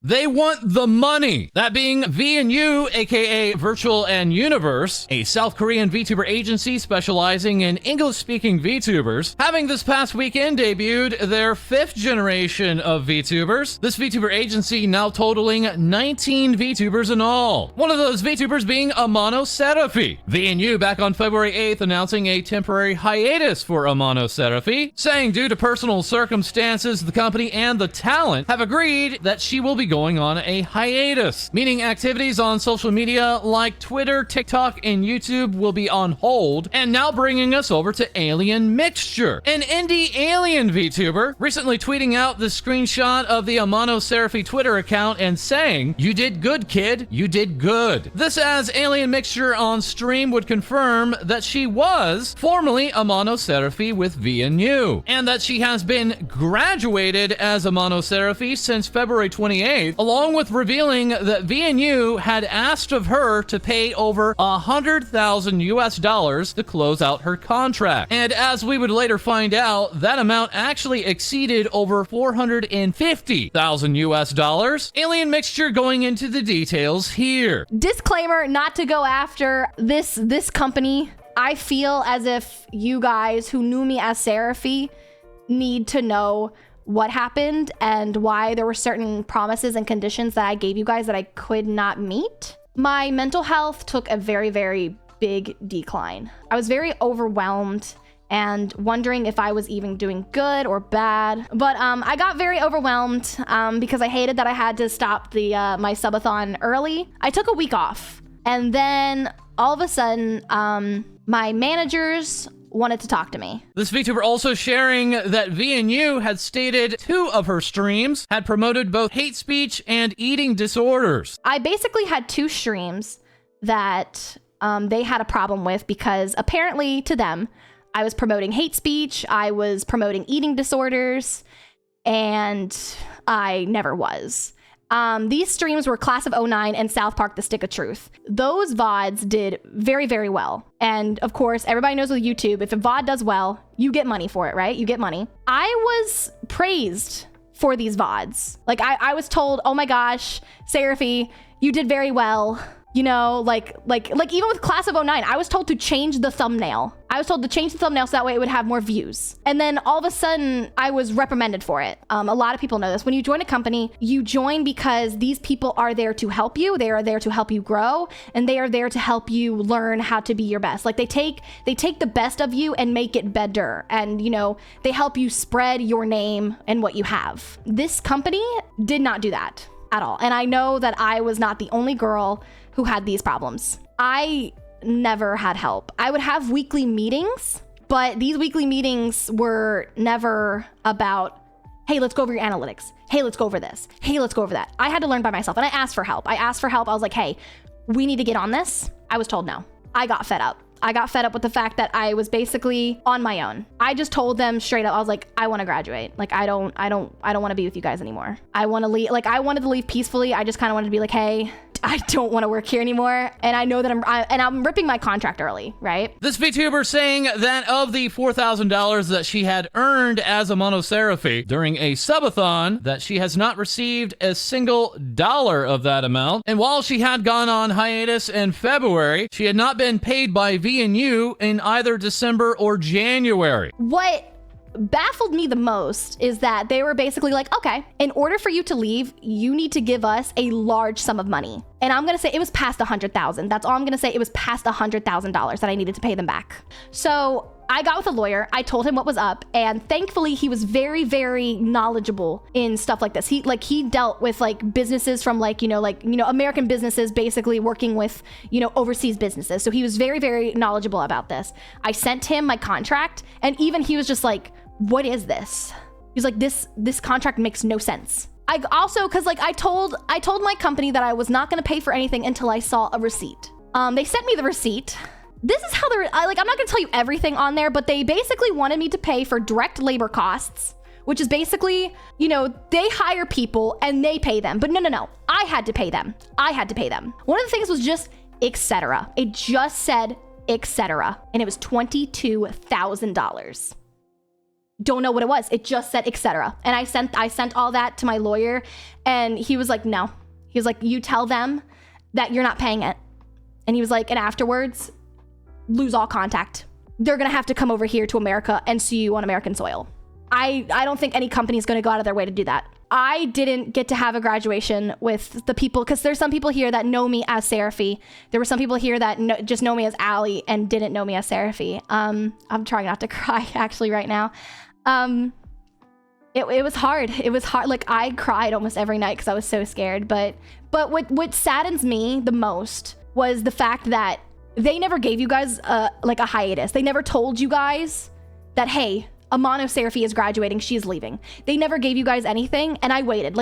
They want the money. That being VNU, aka Virtual and Universe, a South Korean VTuber agency specializing in English-speaking VTubers, having this past weekend debuted their 5th generation of VTubers. This VTuber agency now totaling 19 VTubers in all. One of those VTubers being Amano Serafi. VNU back on February 8th announcing a temporary hiatus for Amano Serafi, saying due to personal circumstances, the company and the talent have agreed that she will be going on a hiatus, meaning activities on social media like Twitter, TikTok, and YouTube will be on hold, and now bringing us over to AlienMixture, an indie alien VTuber, recently tweeting out the screenshot of the Amano Serafi Twitter account and saying, "You did good, kid. You did good." This as AlienMixture on stream would confirm that she was formerly Amano Serafi with VNU, and that she has been graduated as Amano Serafi since February 28th, along with revealing that VNU had asked of her to pay over $100,000 to close out her contract. And as we would later find out, that amount actually exceeded over $450,000. AlienMixture going into the details here. Disclaimer, not to go after this company. I feel as if you guys who knew me as Serafi need to know what happened and why there were certain promises and conditions that I gave you guys that I could not meet. My mental health took a very, very big decline. I was very overwhelmed and wondering if I was even doing good or bad. But I got very overwhelmed because I hated that I had to stop the my subathon early. I took a week off, and then all of a sudden, my managers wanted to talk to me. This VTuber also sharing that VNU had stated 2 of her streams had promoted both hate speech and eating disorders. I basically had 2 streams that they had a problem with because apparently to them, I was promoting hate speech, I was promoting eating disorders, and I never was. These streams were Class of '09 and South Park: The Stick of Truth. Those VODs did very, very well. And of course, everybody knows with YouTube, if a VOD does well, you get money for it, right? You get money. I was praised for these VODs. Like I was told, oh my gosh, Serafi, you did very well. You know, like even with Class of '09, I was told to change the thumbnail. I was told to change the thumbnail so that way it would have more views. And then all of a sudden, I was reprimanded for it. A lot of people know this. When you join a company, you join because these people are there to help you. They are there to help you grow, and they are there to help you learn how to be your best. Like they take the best of you and make it better. And you know, they help you spread your name and what you have. This company did not do that at all. And I know that I was not the only girl who had these problems. I never had help. I would have weekly meetings, but these weekly meetings were never about, hey, let's go over your analytics. Hey, let's go over this. Hey, let's go over that. I had to learn by myself, and I asked for help. I was like, hey, we need to get on this. I was told no. I got fed up. I got fed up with the fact that I was basically on my own. I just told them straight up, I was like, I want to graduate. Like, I don't want to be with you guys anymore. I want to leave. Like, I wanted to leave peacefully. I just kind of wanted to be like, hey, I don't want to work here anymore. And I know that I'm ripping my contract early, right? This VTuber saying that of the $4,000 that she had earned as Amano Serafi during a subathon, that she has not received a single dollar of that amount. And while she had gone on hiatus in February, she had not been paid by VNU in either December or January. What baffled me the most is that they were basically like, okay, in order for you to leave, you need to give us a large sum of money. And I'm going to say it was past $100,000. That's all I'm going to say. It was past $100,000 that I needed to pay them back. So I got with a lawyer. I told him what was up. And thankfully, he was very, very knowledgeable in stuff like this. He dealt with like businesses from American businesses basically working with, overseas businesses. So he was very, very knowledgeable about this. I sent him my contract, and even he was just like, what is this? He's like, this contract makes no sense. I also, cause like I told my company that I was not going to pay for anything until I saw a receipt. They sent me the receipt. This is how I'm not going to tell you everything on there, but they basically wanted me to pay for direct labor costs, which is basically, they hire people and they pay them. But no. I had to pay them. One of the things was just etc. It just said etc. And it was $22,000. don't know what it was. It just said etc. And I sent all that to my lawyer, and he was like, no. He was like, you tell them that you're not paying it. And he was like, and afterwards, lose all contact. They're gonna have to come over here to America and sue you on American soil. I don't think any company is gonna go out of their way to do that. I didn't get to have a graduation with the people, because there's some people here that know me as Serafi. There were some people here that just know me as Ali and didn't know me as Serafi. I'm trying not to cry actually right now. It was hard. It was hard. Like, I cried almost every night because I was so scared. But what saddens me the most was the fact that they never gave you guys like a hiatus. They never told you guys that, hey, Amano Serafi is graduating, she's leaving. They never gave you guys anything, and I waited.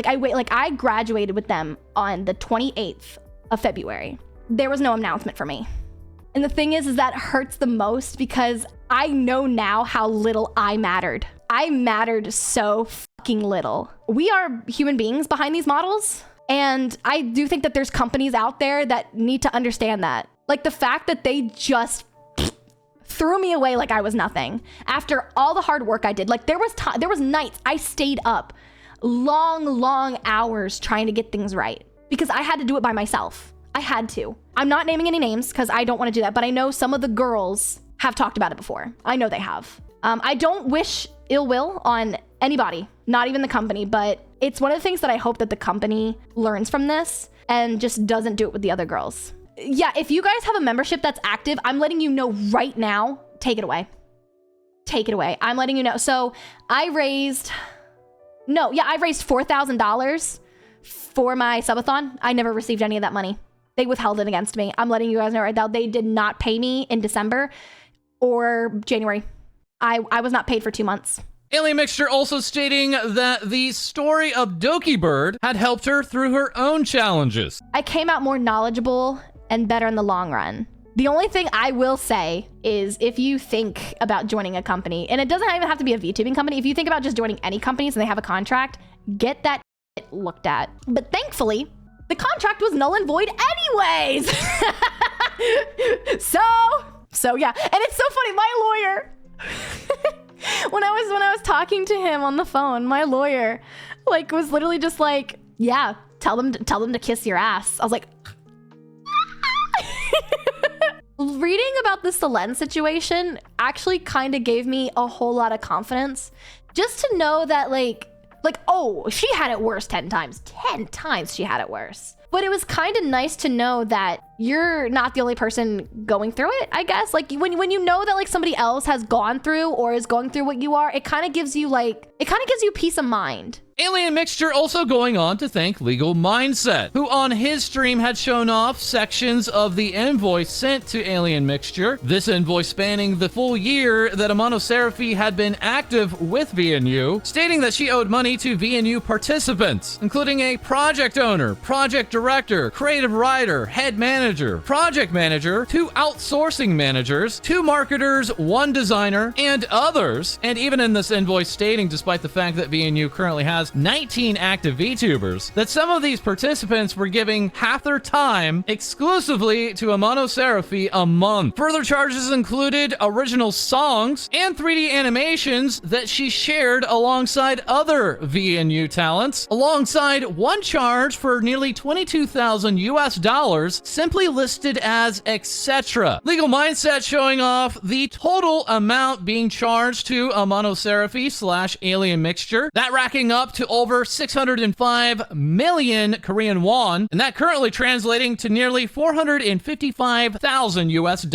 I graduated with them on the 28th of February. There was no announcement for me. And the thing is that hurts the most because I know now how little I mattered. I mattered so fucking little. We are human beings behind these models, and I do think that there's companies out there that need to understand that. Like, the fact that they just threw me away like I was nothing after all the hard work I did. Like, there was nights I stayed up long hours trying to get things right because I had to do it by myself. I had to. I'm not naming any names because I don't want to do that, but I know some of the girls have talked about it before. I know they have. I don't wish ill will on anybody, not even the company, but it's one of the things that I hope that the company learns from this and just doesn't do it with the other girls. Yeah, if you guys have a membership that's active, I'm letting you know right now, take it away. Take it away. I'm letting you know. So I raised $4,000 for my subathon. I never received any of that money. They withheld it against me. I'm letting you guys know right now. They did not pay me in December or January. I was not paid for 2 months. AlienMixture also stating that the story of Dokibird had helped her through her own challenges. I came out more knowledgeable and better in the long run. The only thing I will say is if you think about joining a company, and it doesn't even have to be a VTubing company, if you think about just joining any companies and they have a contract, get that looked at. But thankfully, the contract was null and void anyways. So yeah, and it's so funny, my lawyer, when I was talking to him on the phone, my lawyer like was literally just like, yeah, tell them to kiss your ass. I was like, reading about the Selene situation actually kind of gave me a whole lot of confidence, just to know that like, oh, she had it worse 10 times. 10 times she had it worse. But it was kind of nice to know that you're not the only person going through it, I guess. Like, when you know that like somebody else has gone through or is going through what you are, it kind of gives you peace of mind. AlienMixture also going on to thank Legal Mindset, who on his stream had shown off sections of the invoice sent to AlienMixture. This invoice spanning the full year that Amano Serafi had been active with VNU, stating that she owed money to VNU participants, including a project owner, project director, creative writer, head manager, project manager, 2 outsourcing managers, 2 marketers, 1 designer, and others. And even in this invoice stating, despite the fact that VNU currently has 19 active VTubers, that some of these participants were giving half their time exclusively to Amano Serafi a month. Further charges included original songs and 3D animations that she shared alongside other VNU talents, alongside one charge for nearly $22,000 US, simply listed as etc. Legal Mindset showing off the total amount being charged to Amano Serafi / AlienMixture, that racking up to over 605 million Korean won, and that currently translating to nearly $455,000 US,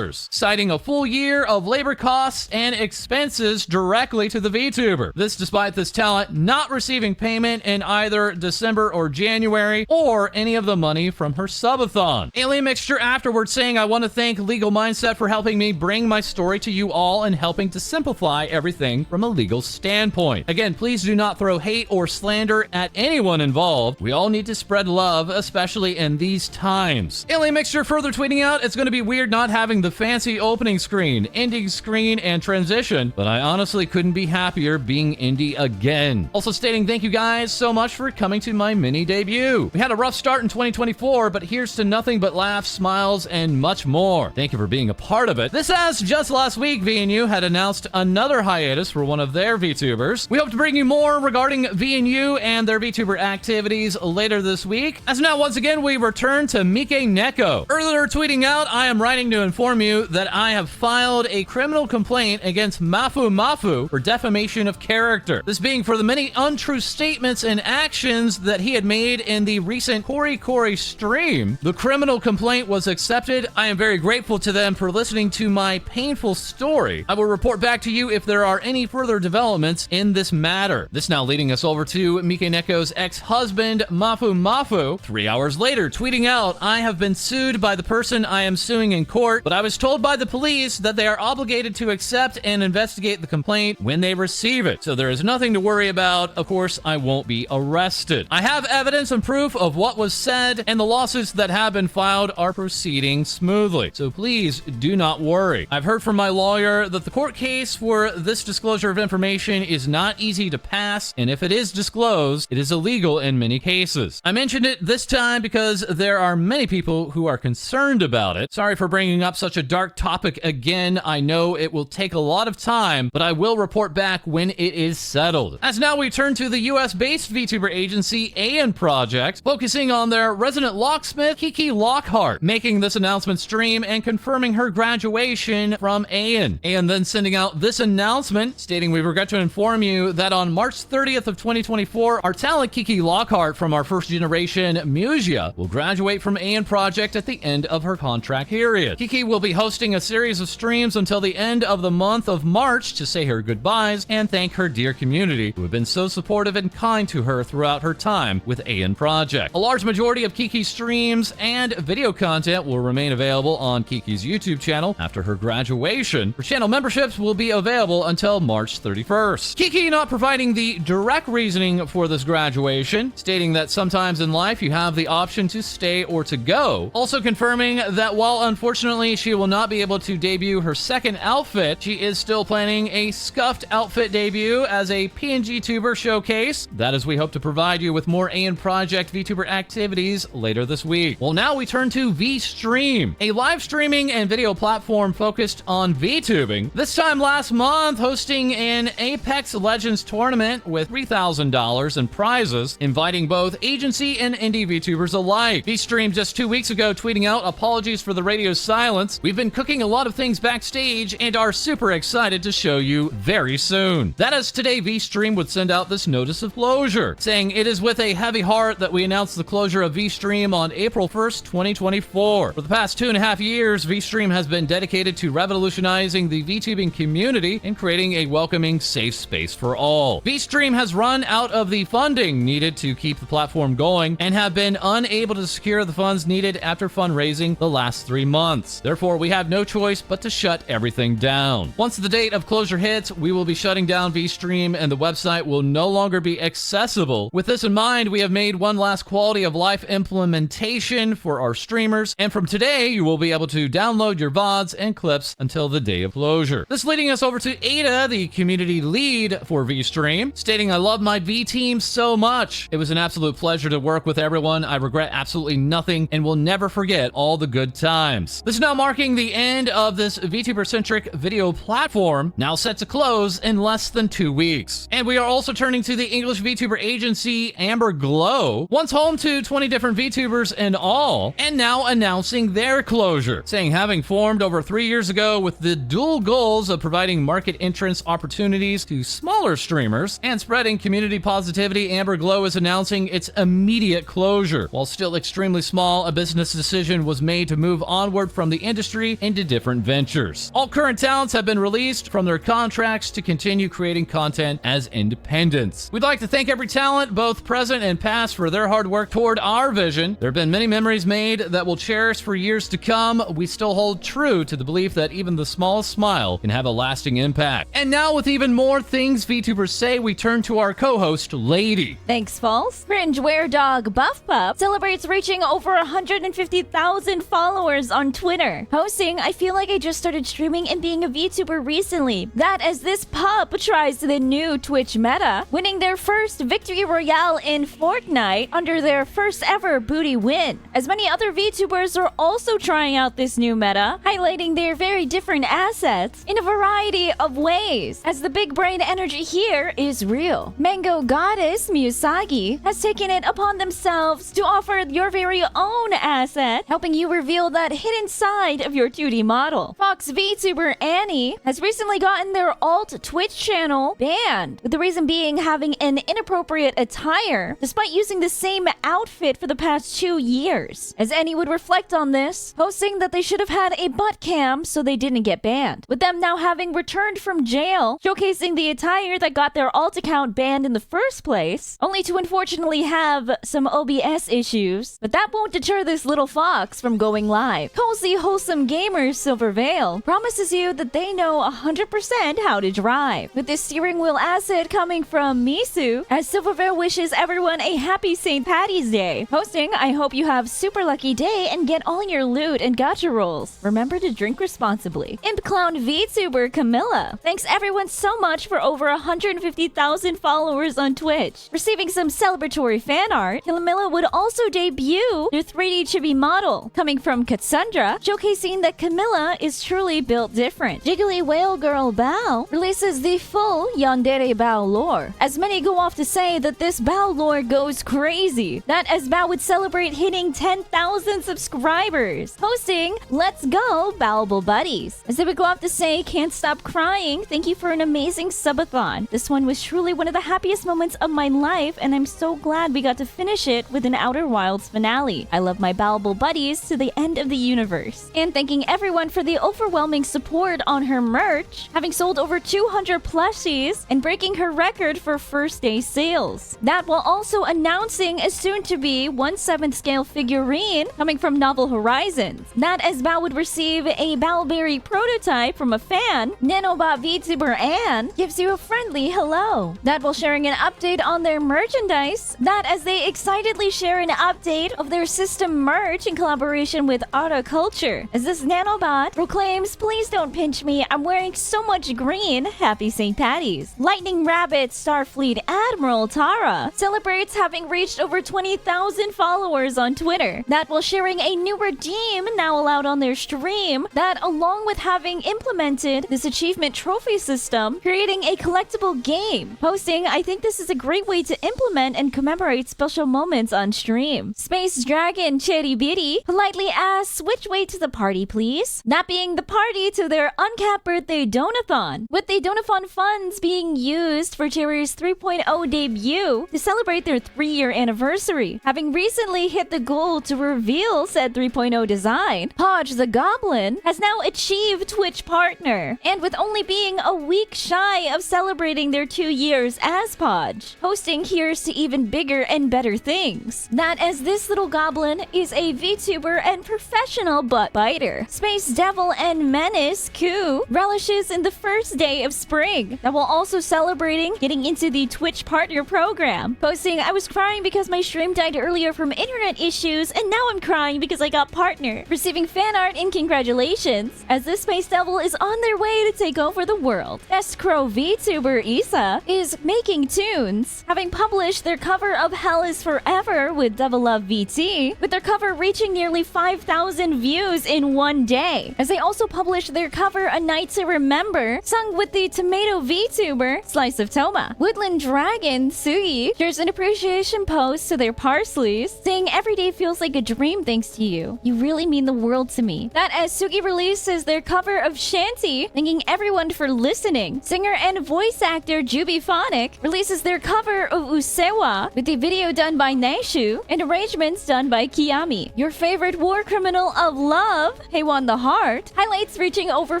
citing a full year of labor costs and expenses directly to the VTuber. This despite this talent not receiving payment in either December or January, or any of the money from her subathon. AlienMixture afterwards saying, I want to thank Legal Mindset for helping me bring my story to you all and helping to simplify everything from a legal standpoint. Again, please do not throw hate or slander at anyone involved. We all need to spread love, especially in these times. AlienMixture further tweeting out, it's going to be weird not having the fancy opening screen, ending screen, and transition, but I honestly couldn't be happier being indie again. Also stating, thank you guys so much for coming to my mini debut. We had a rough start in 2024, but here's to nothing but laughs, smiles, and much more. Thank you for being a part of it. This as just last week, VNU had announced another hiatus for one of their VTubers. We hope to bring you more regarding VNU and their VTuber activities later this week. As now, once again, we return to Mikeneko. Earlier tweeting out, I am writing to inform you that I have filed a criminal complaint against MafuMafu for defamation of character. This being for the many untrue statements and actions that he had made in the recent Kori stream. The criminal complaint was accepted. I am very grateful to them for listening to my painful story. I will report back to you if there are any further developments in this matter. This now leading us over to Mikeneko's ex-husband, MafuMafu. 3 hours later, tweeting out, I have been sued by the person I am suing in court, but I was told by the police that they are obligated to accept and investigate the complaint when they receive it. So there is nothing to worry about. Of course, I won't be arrested. I have evidence and proof of what was said, and the lawsuits that have been filed are proceeding smoothly. So please do not worry. I've heard from my lawyer that the court case for this disclosure of information is not easy to pass, and if it is disclosed, it is illegal in many cases. I mentioned it this time because there are many people who are concerned about it. Sorry for bringing up such a dark topic again. I know it will take a lot of time, but I will report back when it is settled. As now we turn to the US-based VTuber agency AN Project, focusing on their resident locksmith, Kiki Lockheart, making this announcement stream and confirming her graduation from AN. AN then sending out this announcement, stating we regret to inform you that on March 30th of 2024, our talent Kiki Lockheart from our first generation Musia will graduate from AN Project at the end of her contract period. Kiki will be hosting a series of streams until the end of the month of March to say her goodbyes and thank her dear community who have been so supportive and kind to her throughout her time with AN Project. A large majority of Kiki's streams and video content will remain available on Kiki's YouTube channel after her graduation. Her channel memberships will be available until March 31st. Kiki not providing the direct reasoning for this graduation, stating that sometimes in life you have the option to stay or to go. Also confirming that while unfortunately she will not be able to debut her second outfit, she is still planning a scuffed outfit debut as a PNG tuber showcase. That is, we hope to provide you with more AN Project VTuber activities later this week. Well, now we turn to VStream, a live streaming and video platform focused on VTubing. This time last month, hosting an Apex Legends tournament with $3,000 in prizes, inviting both agency and indie VTubers alike. VStream just 2 weeks ago tweeting out, apologies for the radio silence. We've been cooking a lot of things backstage and are super excited to show you very soon. That is, today VStream would send out this notice of closure, saying it is with a heavy heart that we announce the closure of VStream on April 1st, 2024. For the past 2.5 years, VStream has been dedicated to revolutionizing the VTubing community and creating a welcoming, safe space for all. VStream has run out of the funding needed to keep the platform going and have been unable to secure the funds needed after fundraising the last 3 months. Therefore, we have no choice but to shut everything down. Once the date of closure hits, we will be shutting down VStream and the website will no longer be accessible. With this in mind, we have made one last quality of life implementation for our streamers, and from today, you will be able to download your VODs and clips until the day of closure. This leading us over to Ada, the community lead for VStream, stating, I love my V team so much. It was an absolute pleasure to work with everyone. I regret absolutely nothing and will never forget all the good times. This is now marking the end of this VTuber-centric video platform, now set to close in less than 2 weeks. And we are also turning to the English VTuber agency Amber Glow, once home to 20 different VTubers in all, and now announcing their closure, saying having formed over 3 years ago with the dual goals of providing market entrance opportunities to smaller streamers and spreading community positivity, Amber Glow is announcing its immediate closure. While still extremely small, a business decision was made to move onward from the industry into different ventures. All current talents have been released from their contracts to continue creating content as independents. We'd like to thank every talent, both present and past, for their hard work toward our vision. There have been many memories made that we'll cherish for years to come. We still hold true to the belief that even the smallest smile can have a lasting impact. And now, with even more things VTubers say, we turn to our co-host, Lae-Dee. Thanks, False. Cringe Wear Dog Buff Pup celebrates reaching over 150,000 followers on Twitter, posting, I feel like I just started streaming and being a VTuber recently. That as this pup tries the new Twitch meta, winning their first victory royale in Fortnite under their first ever booty win. As many other VTubers are also trying out this new meta, highlighting their very different assets in a variety of ways, as the big brain energy here is real. Mango Goddess Musagi has taken it upon themselves to offer your very own asset, helping you reveal that hidden side of your 2D model. Fox VTuber Annie has recently gotten their alt Twitch channel banned, with the reason being having an inappropriate attire despite using the same outfit for the past 2 years. As Annie would reflect on this, posting that they should have had a butt cam so they didn't get banned, with them now having returned from jail, showcasing the attire that got their alt account banned in the first place, only to unfortunately have some OBS issues. But that won't deter this little fox from going live. Cozy Wholesome Gamers Silver Veil promises you that they know 100% how to drive, with this steering wheel asset coming from Misu, as Silver Veil wishes everyone a happy St. Patty's Day, posting, "I hope you have super lucky day and get all your loot and gacha rolls. Remember to drink responsibly." Imp Clown VTuber Camilla thanks everyone so much for over 150,000 followers on Twitch. Receiving some celebratory fan art, Camilla would also debut their 3D chibi model, coming from Cassandra, showcasing that Camilla is truly built different. Jiggly Whale Girl Bao releases the full Yandere Bao lore, as many go off to say that this Bao lore goes crazy, that as Bao would celebrate hitting 10,000 subscribers, posting, "Let's go Baoable Buddies," as they would go off to say, "Can't stop crying, thank you for an amazing subathon. This one was truly one of the happiest moments of my life, and I'm so glad we got to finish it with an Outer Wilds finale. I love my Baoable Buddies to the end of the universe." And thanking everyone for the overwhelming support on her merch, having sold over 200 plushies and breaking her record for first day sales. That while also announcing a soon-to-be 1/7 scale figurine coming from Novel Horizons. That as Bao would receive a Bowberry prototype from a fan, Nanobot VTuber Anne gives you a friendly hello. That while sharing an update on their merchandise, that as they excitedly share an update of their system merch in collaboration with Autoculture, as this Nanobot proclaims, "Please don't pinch me, I'm wearing so much green, happy St. Patty's." Lightning Rabbit Starfleet Admiral Tara celebrates having reached over 20,000 followers on Twitter. That while sharing a new redeem now allowed on their stream, that along with having implemented this achievement trophy system, creating a collectible game, posting, "I think this is a great way to implement and commemorate special moments on stream." Space Dragon Cherry Bitty politely asks, "Which way to the party, please?" That being the party to their uncapped birthday donathon, with the donathon funds being used for Cherry's 3.0 debut to celebrate their 3-year anniversary. Having recently hit the goal to reveal said 3.0 design, Podge the Goblin has now achieved Twitch partner, and with only being a week shy of celebrating their 2 years as Podge, hosting here's to even bigger and better things. That as this little goblin is a VTuber and professional butt biter. Space Devil and Menace Ku relishes in the first day of spring, that while also celebrating getting into the Twitch partner program, posting, "I was crying because my stream died earlier from internet issues, and now I'm crying because I got partner." Receiving fan art and congratulations, as this Space Devil is on their way to take over the world. Best Crow VTuber Isa is making tunes, having published their cover of Hell is Forever with Devil Love VT, with their cover reaching nearly 5,000 views in one day, as they also published their cover A Night to Remember, sung with the Tomato VTuber Slice of Toma. Woodland Dragon Sugi shares an appreciation post to their Parsleys, saying, "Every day feels like a dream thanks to you. You really mean the world to me." That as Sugi releases their cover of Shanty, thanking everyone for listening. Singer and voice actor Jubiphonic releases their cover of Usewa, with the video done by Naishu and arrangements done by Kiami. Your favorite war criminal of love, Heiwan the Heart, highlights reaching over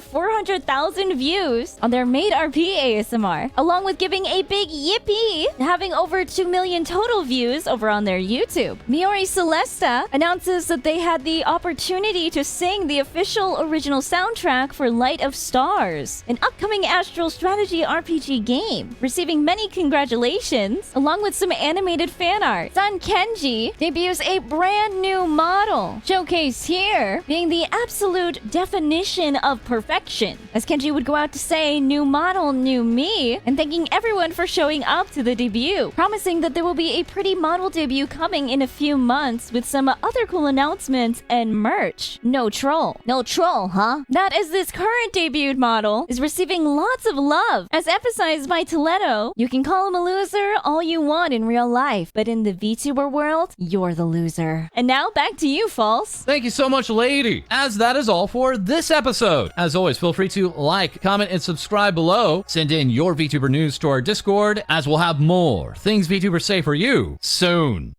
400,000 views on their Made RP ASMR, along with giving a big yippee, having over 2 million total views over on their YouTube. Miori Celesta announces that they had the opportunity to sing the official original soundtrack for Light of Stars, an upcoming Astral Strategy RPG game, receiving many congratulations, along with some animated fan art. Sun Kenji debuts a brand new model, showcased here being the absolute definition of perfection, as Kenji would go out to say, "New model, new me," and thanking everyone for showing up to the debut, promising that there will be a pretty model debut debut coming in a few months with some other cool announcements and merch. No troll. No troll, huh? That is this current debuted model is receiving lots of love. As emphasized by Toledo, you can call him a loser all you want in real life, but in the VTuber world, you're the loser. And now back to you, False. Thank you so much, Lae-Dee. As that is all for this episode. As always, feel free to like, comment, and subscribe below. Send in your VTuber news to our Discord, as we'll have more things VTubers say for you soon.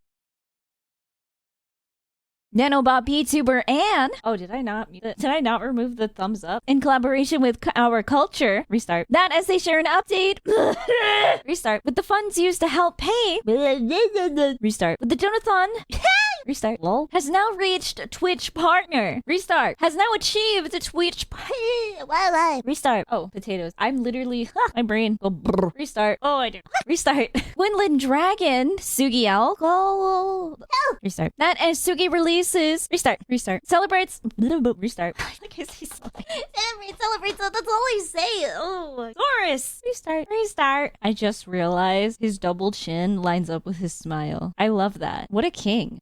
Nanobot VTuber and did I not remove the thumbs up? In collaboration with our culture, restart. That as they share an update, restart. With the funds used to help pay, restart. With the Donathon, restart. Lol. Has now reached Twitch partner. Restart. Has now achieved a Twitch restart. Oh, potatoes. I'm literally my brain go brr. Restart. Oh, I did. Restart. Winland Dragon, Sugiel. Go. Restart. That as Sugi releases. Restart. Restart. Celebrates. Restart. Like I say celebrate. That's all I say. Oh, Taurus. Restart. Restart. I just realized his double chin lines up with his smile. I love that. What a king.